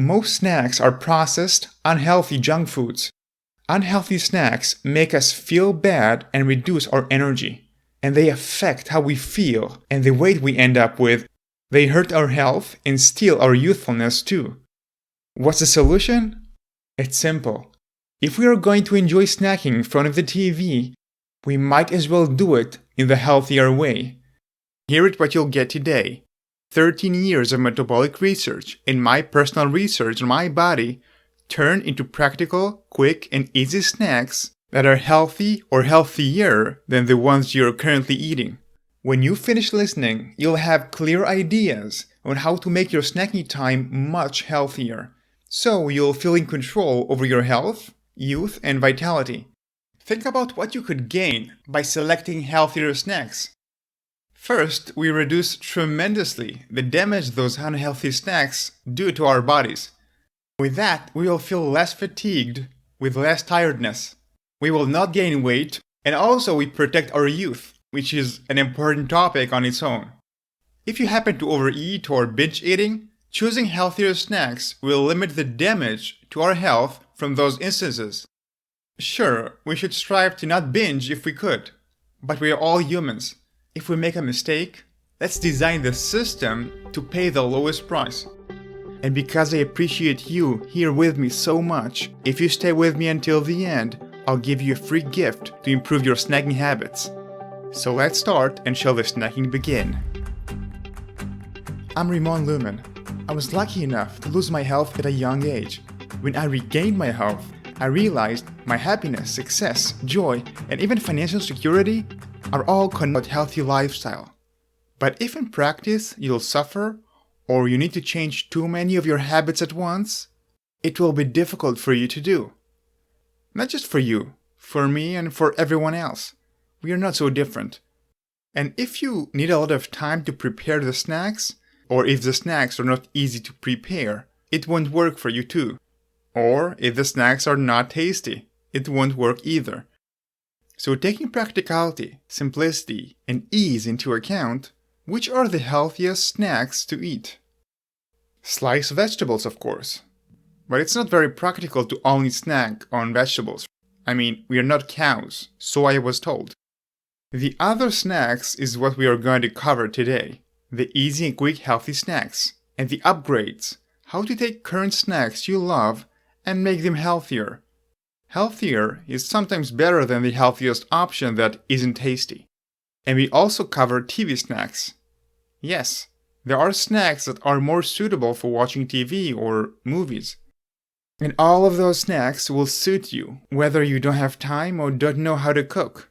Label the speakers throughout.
Speaker 1: Most snacks are processed, unhealthy junk foods. Unhealthy snacks make us feel bad and reduce our energy. And they affect how we feel and the weight we end up with. They hurt our health and steal our youthfulness too. What's the solution? It's simple. If we are going to enjoy snacking in front of the TV, we might as well do it in the healthier way. Here is what you'll get today. 13 years of metabolic research and my personal research on my body turned into practical, quick, and easy snacks that are healthy or healthier than the ones you're currently eating. When you finish listening, you'll have clear ideas on how to make your snacking time much healthier. So you'll feel in control over your health, youth, and vitality. Think about what you could gain by selecting healthier snacks. First, we reduce tremendously the damage those unhealthy snacks do to our bodies. With that, we will feel less fatigued, with less tiredness. We will not gain weight, and also we protect our youth, which is an important topic on its own. If you happen to overeat or binge eating, choosing healthier snacks will limit the damage to our health from those instances. Sure, we should strive to not binge if we could, but we are all humans. If we make a mistake, let's design the system to pay the lowest price. And because I appreciate you here with me so much, if you stay with me until the end, I'll give you a free gift to improve your snacking habits. So let's start and shall the snacking begin. I'm Ramon Lumen. I was lucky enough to lose my health at a young age. When I regained my health, I realized my happiness, success, joy, and even financial security are all connected to a healthy lifestyle. But if in practice you'll suffer, or you need to change too many of your habits at once, it will be difficult for you to do. Not just for you, for me and for everyone else. We are not so different. And if you need a lot of time to prepare the snacks, or if the snacks are not easy to prepare, it won't work for you too. Or if the snacks are not tasty, it won't work either. So taking practicality, simplicity, and ease into account, which are the healthiest snacks to eat? Sliced vegetables, of course. But it's not very practical to only snack on vegetables. I mean, we are not cows, so I was told. The other snacks is what we are going to cover today. The easy and quick healthy snacks. And the upgrades. How to take current snacks you love and make them healthier. Healthier is sometimes better than the healthiest option that isn't tasty. And we also cover TV snacks. Yes, there are snacks that are more suitable for watching TV or movies. And all of those snacks will suit you, whether you don't have time or don't know how to cook.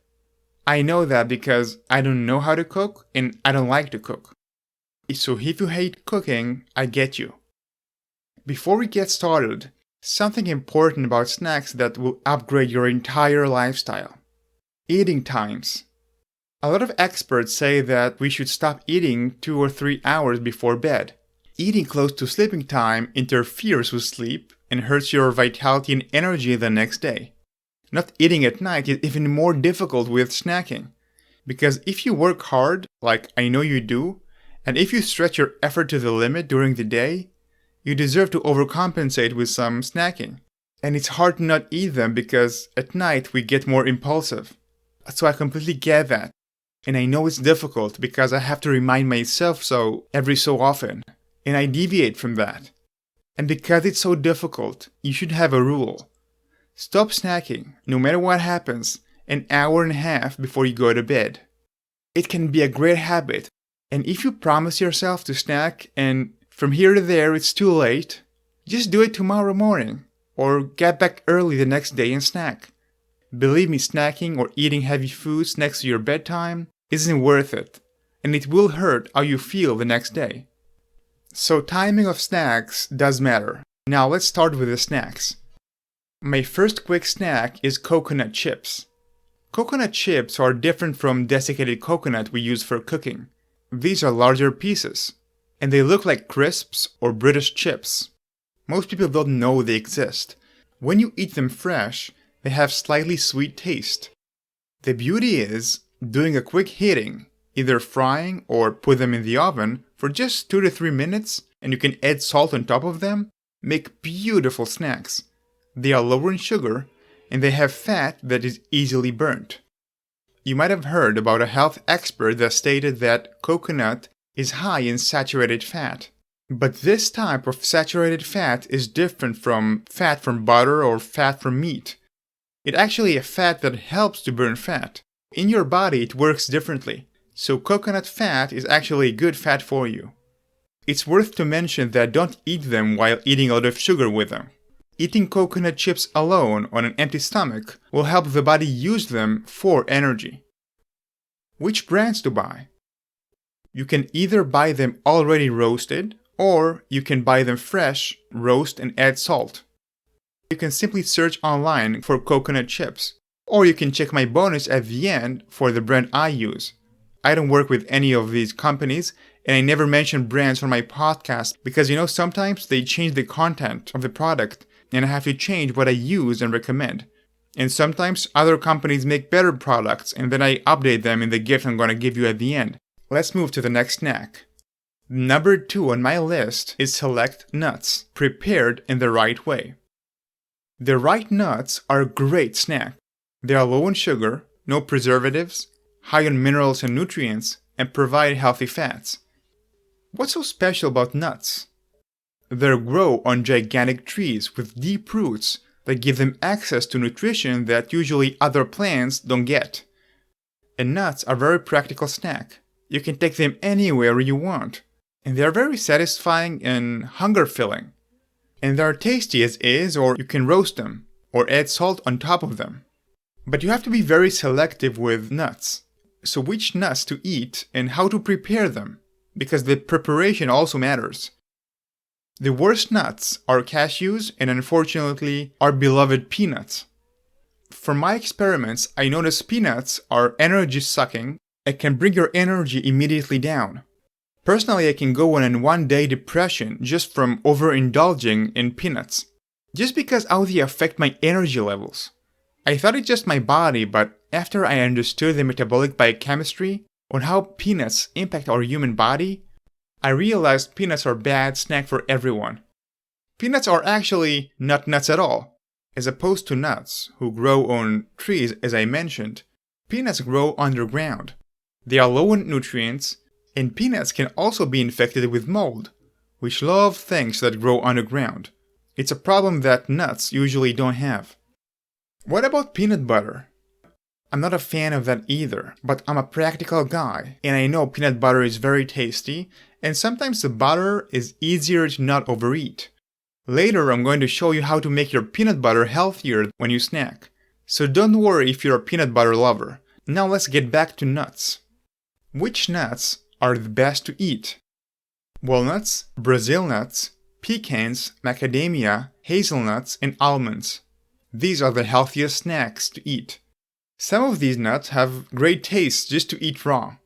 Speaker 1: I know that because I don't know how to cook and I don't like to cook. So if you hate cooking, I get you. Before we get started, something important about snacks that will upgrade your entire lifestyle. Eating times. A lot of experts say that we should stop eating 2 or 3 hours before bed. Eating close to sleeping time interferes with sleep and hurts your vitality and energy the next day. Not eating at night is even more difficult with snacking. Because if you work hard, like I know you do, and if you stretch your effort to the limit during the day, you deserve to overcompensate with some snacking. And it's hard to not eat them because at night we get more impulsive. So I completely get that. And I know it's difficult because I have to remind myself so every so often. And I deviate from that. And because it's so difficult, you should have a rule. Stop snacking, no matter what happens, an hour and a half before you go to bed. It can be a great habit. And if you promise yourself to snack and from here to there it's too late, just do it tomorrow morning. Or get back early the next day and snack. Believe me, snacking or eating heavy foods next to your bedtime isn't worth it. And it will hurt how you feel the next day. So timing of snacks does matter. Now let's start with the snacks. My first quick snack is coconut chips. Coconut chips are different from desiccated coconut we use for cooking. These are larger pieces, and they look like crisps or British chips. Most people don't know they exist. When you eat them fresh, they have slightly sweet taste. The beauty is doing a quick heating, either frying or put them in the oven for just 2 to 3 minutes, and you can add salt on top of them, make beautiful snacks. They are lower in sugar, and they have fat that is easily burnt. You might have heard about a health expert that stated that coconut is high in saturated fat. But this type of saturated fat is different from fat from butter or fat from meat. It's actually a fat that helps to burn fat. In your body, it works differently. So coconut fat is actually good fat for you. It's worth to mention that don't eat them while eating a lot of sugar with them. Eating coconut chips alone on an empty stomach will help the body use them for energy. Which brands to buy? You can either buy them already roasted, or you can buy them fresh, roast and add salt. You can simply search online for coconut chips, or you can check my bonus at the end for the brand I use. I don't work with any of these companies, and I never mention brands on my podcast because sometimes they change the content of the product and I have to change what I use and recommend. And sometimes other companies make better products and then I update them in the gift I'm going to give you at the end. Let's move to the next snack. Number 2 on my list is select nuts, prepared in the right way. The right nuts are a great snack. They are low in sugar, no preservatives, high on minerals and nutrients, and provide healthy fats. What's so special about nuts? They grow on gigantic trees with deep roots that give them access to nutrition that usually other plants don't get. And nuts are a very practical snack. You can take them anywhere you want. And they are very satisfying and hunger-filling. And they are tasty as is, or you can roast them, or add salt on top of them. But you have to be very selective with nuts. So which nuts to eat and how to prepare them, because the preparation also matters. The worst nuts are cashews and unfortunately our beloved peanuts. From my experiments, I noticed peanuts are energy-sucking and can bring your energy immediately down. Personally, I can go on a one-day depression just from overindulging in peanuts, just because how they affect my energy levels. I thought it's just my body, but after I understood the metabolic biochemistry on how peanuts impact our human body, I realized peanuts are a bad snack for everyone. Peanuts are actually not nuts at all. As opposed to nuts, who grow on trees as I mentioned, peanuts grow underground. They are low in nutrients, and peanuts can also be infected with mold, which love things that grow underground. It's a problem that nuts usually don't have. What about peanut butter? I'm not a fan of that either, but I'm a practical guy, and I know peanut butter is very tasty, and sometimes the butter is easier to not overeat. Later, I'm going to show you how to make your peanut butter healthier when you snack. So don't worry if you're a peanut butter lover. Now let's get back to nuts. Which nuts are the best to eat? Walnuts, Brazil nuts, pecans, macadamia, hazelnuts, and almonds. These are the healthiest snacks to eat. Some of these nuts have great taste just to eat raw.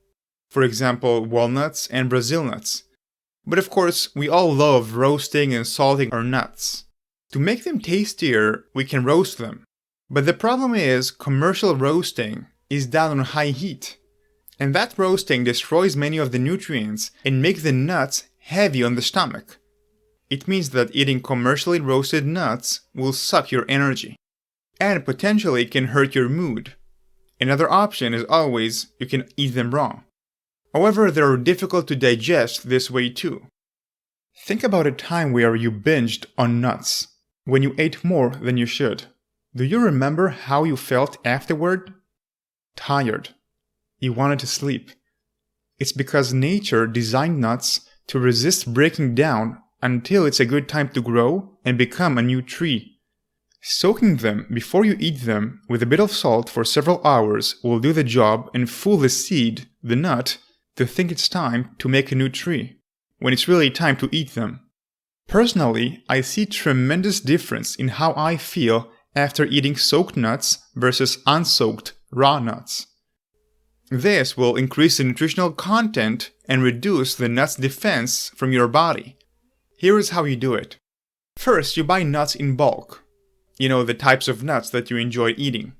Speaker 1: For example, walnuts and Brazil nuts. But of course, we all love roasting and salting our nuts. To make them tastier, we can roast them. But the problem is, commercial roasting is done on high heat. And that roasting destroys many of the nutrients and makes the nuts heavy on the stomach. It means that eating commercially roasted nuts will suck your energy. And potentially can hurt your mood. Another option is always you can eat them raw. However, they are difficult to digest this way too. Think about a time where you binged on nuts, when you ate more than you should. Do you remember how you felt afterward? Tired. You wanted to sleep. It's because nature designed nuts to resist breaking down until it's a good time to grow and become a new tree. Soaking them before you eat them with a bit of salt for several hours will do the job and fool the seed, the nut, to think it's time to make a new tree, when it's really time to eat them. Personally, I see tremendous difference in how I feel after eating soaked nuts versus unsoaked raw nuts. This will increase the nutritional content and reduce the nut's defense from your body. Here is how you do it. First, you buy nuts in bulk. The types of nuts that you enjoy eating.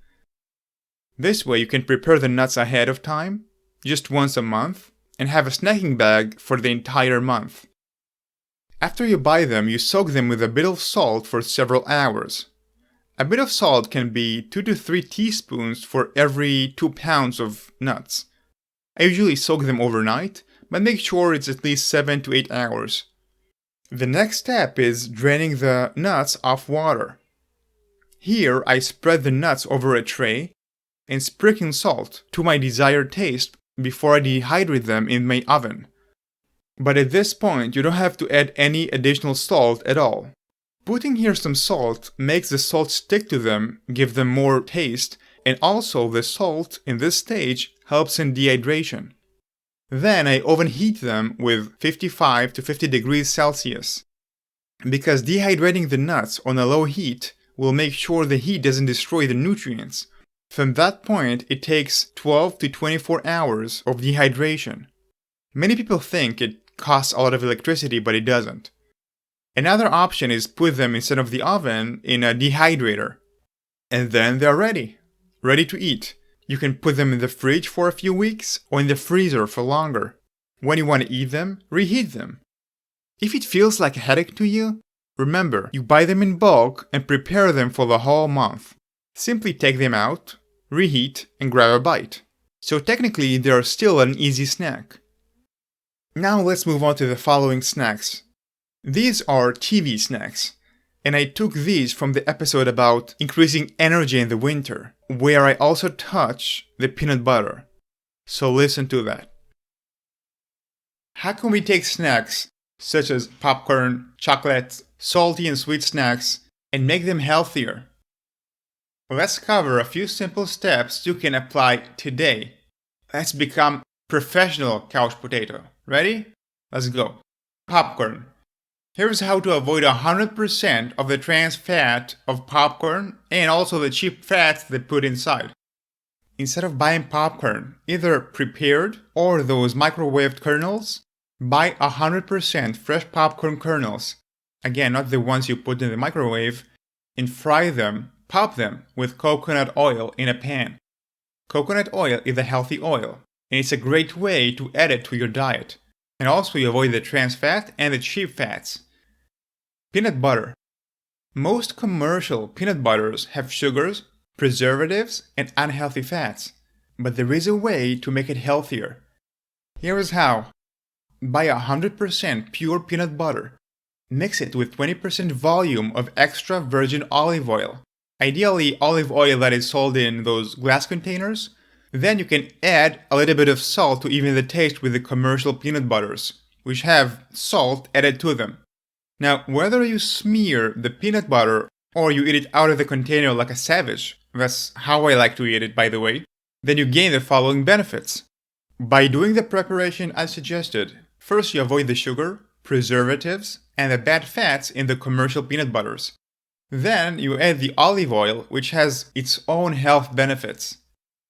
Speaker 1: This way you can prepare the nuts ahead of time, just once a month, and have a snacking bag for the entire month. After you buy them, you soak them with a bit of salt for several hours. A bit of salt can be 2 to 3 teaspoons for every 2 pounds of nuts. I usually soak them overnight, but make sure it's at least 7 to 8 hours. The next step is draining the nuts off water. Here, I spread the nuts over a tray and sprinkle salt to my desired taste before I dehydrate them in my oven. But at this point, you don't have to add any additional salt at all. Putting here some salt makes the salt stick to them, give them more taste, and also the salt in this stage helps in dehydration. Then I overheat them with 55 to 50 degrees Celsius. Because dehydrating the nuts on a low heat will make sure the heat doesn't destroy the nutrients. From that point, it takes 12 to 24 hours of dehydration. Many people think it costs a lot of electricity, but it doesn't. Another option is put them instead of the oven in a dehydrator. And then they're ready to eat. You can put them in the fridge for a few weeks or in the freezer for longer. When you want to eat them, reheat them. If it feels like a headache to you, remember, you buy them in bulk and prepare them for the whole month. Simply take them out, reheat, and grab a bite. So technically, they are still an easy snack. Now let's move on to the following snacks. These are TV snacks, and I took these from the episode about increasing energy in the winter, where I also touch the peanut butter. So listen to that. How can we take snacks such as popcorn, chocolate, salty and sweet snacks, and make them healthier? Let's cover a few simple steps you can apply today. Let's become professional couch potato. Ready? Let's go. Popcorn. Here's how to avoid 100% of the trans fat of popcorn and also the cheap fats they put inside. Instead of buying popcorn, either prepared or those microwaved kernels, buy 100% fresh popcorn kernels. Again, not the ones you put in the microwave, and fry them, pop them with coconut oil in a pan. Coconut oil is a healthy oil, and it's a great way to add it to your diet. And also you avoid the trans fat and the cheap fats. Peanut butter. Most commercial peanut butters have sugars, preservatives, and unhealthy fats. But there is a way to make it healthier. Here is how. Buy 100% pure peanut butter. Mix it with 20% volume of extra virgin olive oil. Ideally olive oil that is sold in those glass containers. Then you can add a little bit of salt to even the taste with the commercial peanut butters, which have salt added to them. Now, whether you smear the peanut butter or you eat it out of the container like a savage, that's how I like to eat it, by the way, then you gain the following benefits. By doing the preparation as suggested, first you avoid the sugar, preservatives, and the bad fats in the commercial peanut butters. Then you add the olive oil, which has its own health benefits.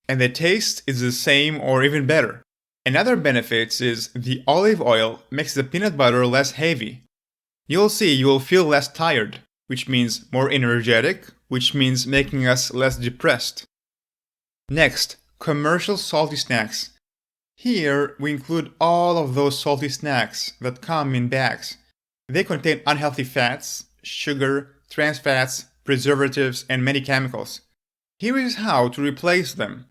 Speaker 1: And the taste is the same or even better. Another benefit is the olive oil makes the peanut butter less heavy. You'll see you will feel less tired, which means more energetic, which means making us less depressed. Next, commercial salty snacks. Here we include all of those salty snacks that come in bags. They contain unhealthy fats, sugar, trans fats, preservatives, and many chemicals. Here is how to replace them.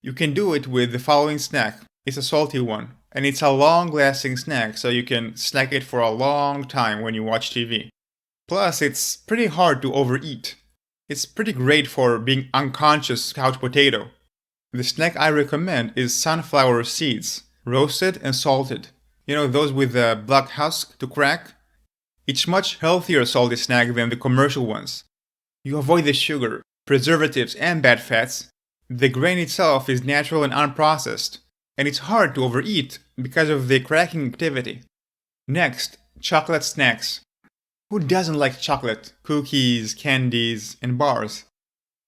Speaker 1: You can do it with the following snack. It's a salty one, and it's a long-lasting snack, so you can snack it for a long time when you watch TV. Plus, it's pretty hard to overeat. It's pretty great for being unconscious couch potato. The snack I recommend is sunflower seeds, roasted and salted. You know, those with the black husk to crack? It's much healthier salty snack than the commercial ones. You avoid the sugar, preservatives, and bad fats. The grain itself is natural and unprocessed, and it's hard to overeat because of the cracking activity. Next, chocolate snacks. Who doesn't like chocolate, cookies, candies, and bars?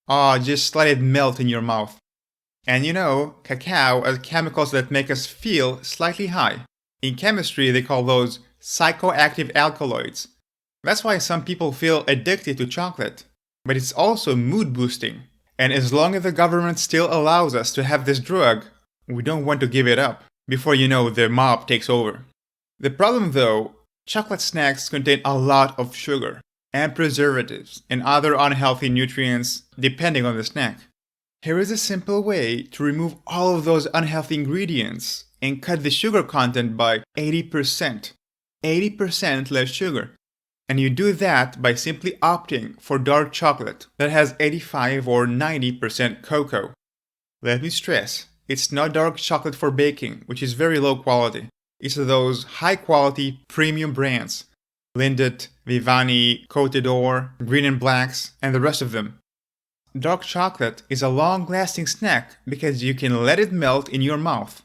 Speaker 1: Just let it melt in your mouth. And you know, cacao has chemicals that make us feel slightly high. In chemistry, they call those psychoactive alkaloids. That's why some people feel addicted to chocolate. But it's also mood boosting. And as long as the government still allows us to have this drug, we don't want to give it up before the mob takes over. The problem though Chocolate snacks contain a lot of sugar and preservatives and other unhealthy nutrients depending on the snack. Here is a simple way to remove all of those unhealthy ingredients and cut the sugar content by 80%. 80% less sugar. And you do that by simply opting for dark chocolate that has 85 or 90% cocoa. Let me stress, it's not dark chocolate for baking, which is very low quality. It's those high quality premium brands. Lindt, Vivani, Côte d'Or, Green and Blacks, and the rest of them. Dark chocolate is a long-lasting snack because you can let it melt in your mouth.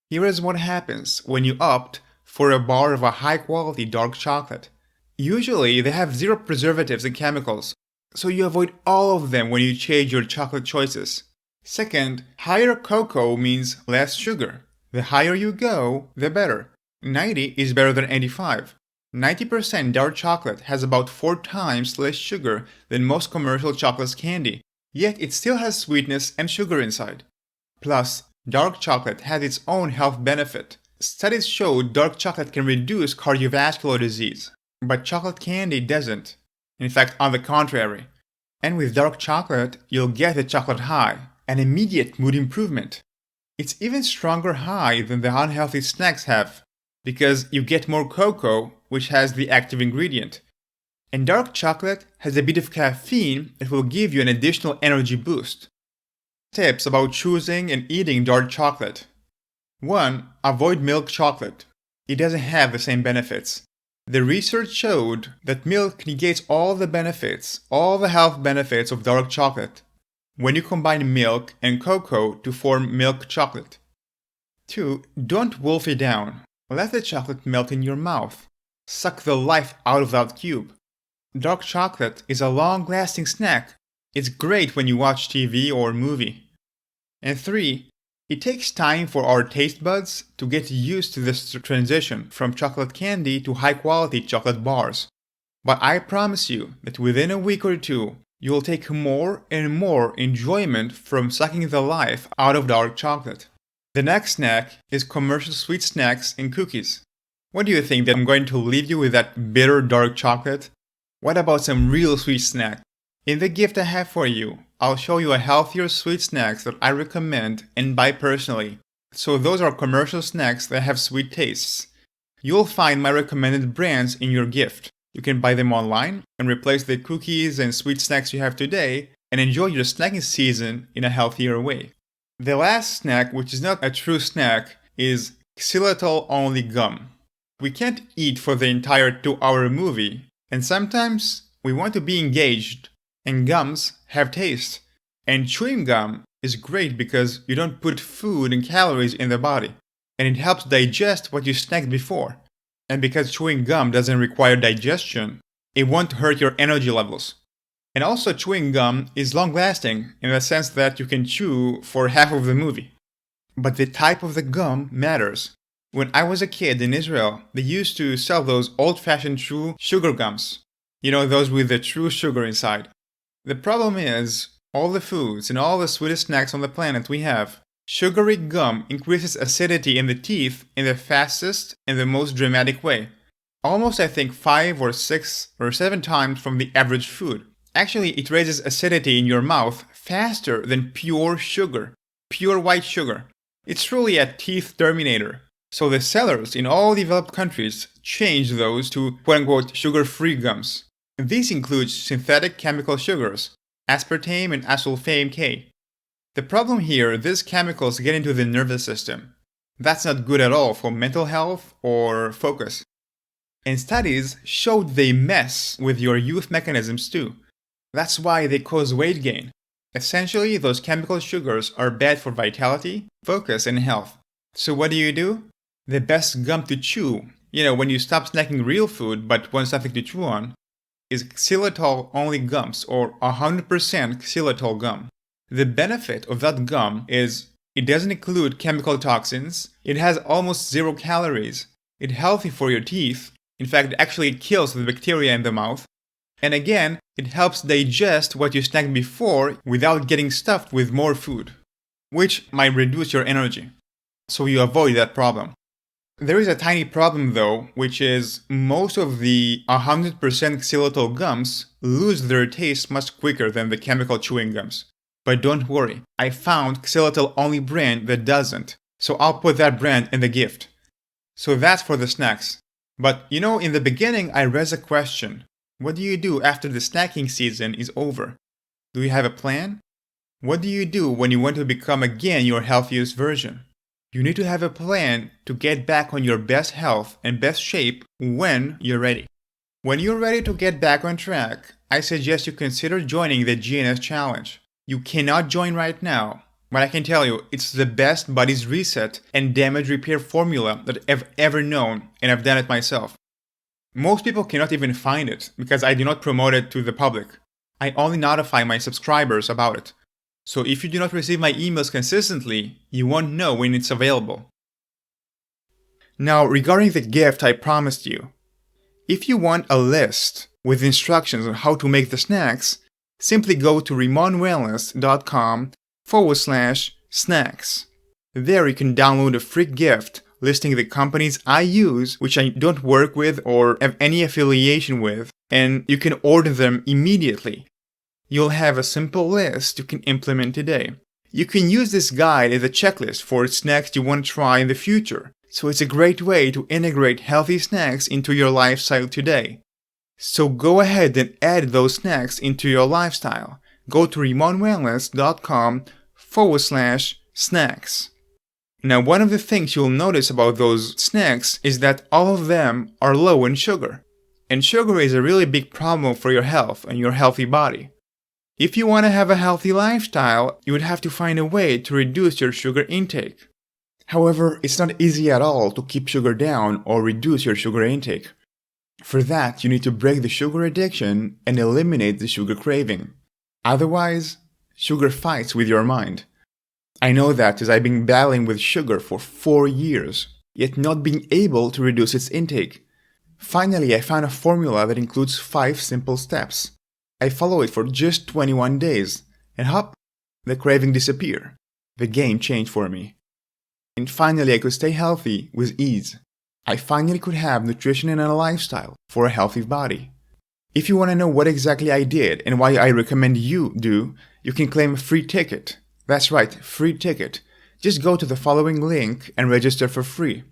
Speaker 1: Here is what happens when you opt for a bar of a high-quality dark chocolate. Usually, they have zero preservatives and chemicals, so you avoid all of them when you change your chocolate choices. Second, higher cocoa means less sugar. The higher you go, the better. 90 is better than 85. 90% dark chocolate has about 4 times less sugar than most commercial chocolate candy, yet it still has sweetness and sugar inside. Plus, dark chocolate has its own health benefit. Studies show dark chocolate can reduce cardiovascular disease, but chocolate candy doesn't. In fact, on the contrary. And with dark chocolate, you'll get the chocolate high, an immediate mood improvement. It's even stronger high than the unhealthy snacks have, because you get more cocoa, which has the active ingredient. And dark chocolate has a bit of caffeine that will give you an additional energy boost. Tips about choosing and eating dark chocolate. 1. Avoid milk chocolate. It doesn't have the same benefits. The research showed that milk negates all the benefits, all the health benefits of dark chocolate when you combine milk and cocoa to form milk chocolate. 2. Don't wolf it down. Let the chocolate melt in your mouth. Suck the life out of that cube. Dark chocolate is a long-lasting snack. It's great when you watch TV or movie. And 3. It takes time for our taste buds to get used to this transition from chocolate candy to high-quality chocolate bars. But I promise you that within a week or two, you will take more and more enjoyment from sucking the life out of dark chocolate. The next snack is commercial sweet snacks and cookies. What do you think, that I'm going to leave you with that bitter dark chocolate? What about some real sweet snack? In the gift I have for you, I'll show you a healthier sweet snacks that I recommend and buy personally. So those are commercial snacks that have sweet tastes. You'll find my recommended brands in your gift. You can buy them online and replace the cookies and sweet snacks you have today and enjoy your snacking season in a healthier way. The last snack, which is not a true snack, is xylitol-only gum. We can't eat for the entire 2-hour movie, and sometimes we want to be engaged, and gums have taste. And chewing gum is great because you don't put food and calories in the body, and it helps digest what you snacked before. And because chewing gum doesn't require digestion, it won't hurt your energy levels. And also, chewing gum is long-lasting in the sense that you can chew for half of the movie. But the type of the gum matters. When I was a kid in Israel, they used to sell those old-fashioned true sugar gums. You know, those with the true sugar inside. The problem is, all the foods and all the sweetest snacks on the planet we have, sugary gum increases acidity in the teeth in the fastest and the most dramatic way. Almost, I think, 5 or 6 or 7 times from the average food. Actually, it raises acidity in your mouth faster than pure sugar, pure white sugar. It's truly a teeth terminator. So the sellers in all developed countries change those to quote-unquote sugar-free gums. These include synthetic chemical sugars, aspartame and acesulfame K. The problem here, these chemicals get into the nervous system. That's not good at all for mental health or focus. And studies showed they mess with your youth mechanisms too. That's why they cause weight gain. Essentially, those chemical sugars are bad for vitality, focus, and health. So what do? The best gum to chew, when you stop snacking real food but want something to chew on, is xylitol-only gums or 100% xylitol gum. The benefit of that gum is it doesn't include chemical toxins, it has almost 0 calories, it's healthy for your teeth, in fact it actually kills the bacteria in the mouth, and again, it helps digest what you snacked before without getting stuffed with more food, which might reduce your energy. So you avoid that problem. There is a tiny problem though, which is most of the 100% xylitol gums lose their taste much quicker than the chemical chewing gums. But don't worry, I found xylitol only brand that doesn't, so I'll put that brand in the gift. So that's for the snacks. But in the beginning I raised a question. What do you do after the snacking season is over? Do you have a plan? What do you do when you want to become again your healthiest version? You need to have a plan to get back on your best health and best shape when you're ready. When you're ready to get back on track, I suggest you consider joining the GNS Challenge. You cannot join right now, but I can tell you it's the best body's reset and damage repair formula that I've ever known, and I've done it myself. Most people cannot even find it because I do not promote it to the public. I only notify my subscribers about it. So if you do not receive my emails consistently, you won't know when it's available. Now, regarding the gift I promised you, if you want a list with instructions on how to make the snacks, simply go to rimonwellness.com/snacks. There you can download a free gift listing the companies I use, which I don't work with or have any affiliation with, and you can order them immediately. You'll have a simple list you can implement today. You can use this guide as a checklist for snacks you want to try in the future, so it's a great way to integrate healthy snacks into your lifestyle today. So go ahead and add those snacks into your lifestyle. Go to rimonwellness.com/snacks. Now, one of the things you'll notice about those snacks is that all of them are low in sugar. And sugar is a really big problem for your health and your healthy body. If you want to have a healthy lifestyle, you would have to find a way to reduce your sugar intake. However, it's not easy at all to keep sugar down or reduce your sugar intake. For that, you need to break the sugar addiction and eliminate the sugar craving. Otherwise, sugar fights with your mind. I know that as I've been battling with sugar for 4 years, yet not being able to reduce its intake. Finally, I found a formula that includes 5 simple steps. I follow it for just 21 days, and hop, the craving disappeared. The game changed for me. And finally, I could stay healthy with ease. I finally could have nutrition and a lifestyle for a healthy body. If you want to know what exactly I did and why I recommend you do, you can claim a free ticket. That's right, free ticket. Just go to the following link and register for free.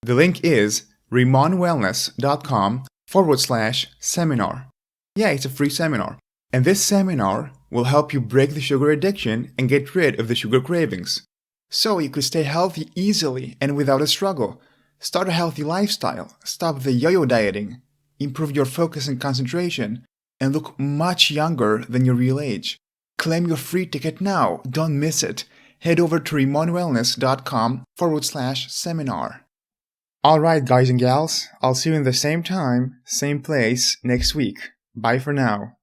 Speaker 1: The link is rimonwellness.com/seminar. Yeah, it's a free seminar. And this seminar will help you break the sugar addiction and get rid of the sugar cravings. So you could stay healthy easily and without a struggle. Start a healthy lifestyle, stop the yo-yo dieting, improve your focus and concentration, and look much younger than your real age. Claim your free ticket now, don't miss it. Head over to rimonwellness.com/seminar. Alright guys and gals, I'll see you in the same time, same place next week. Bye for now.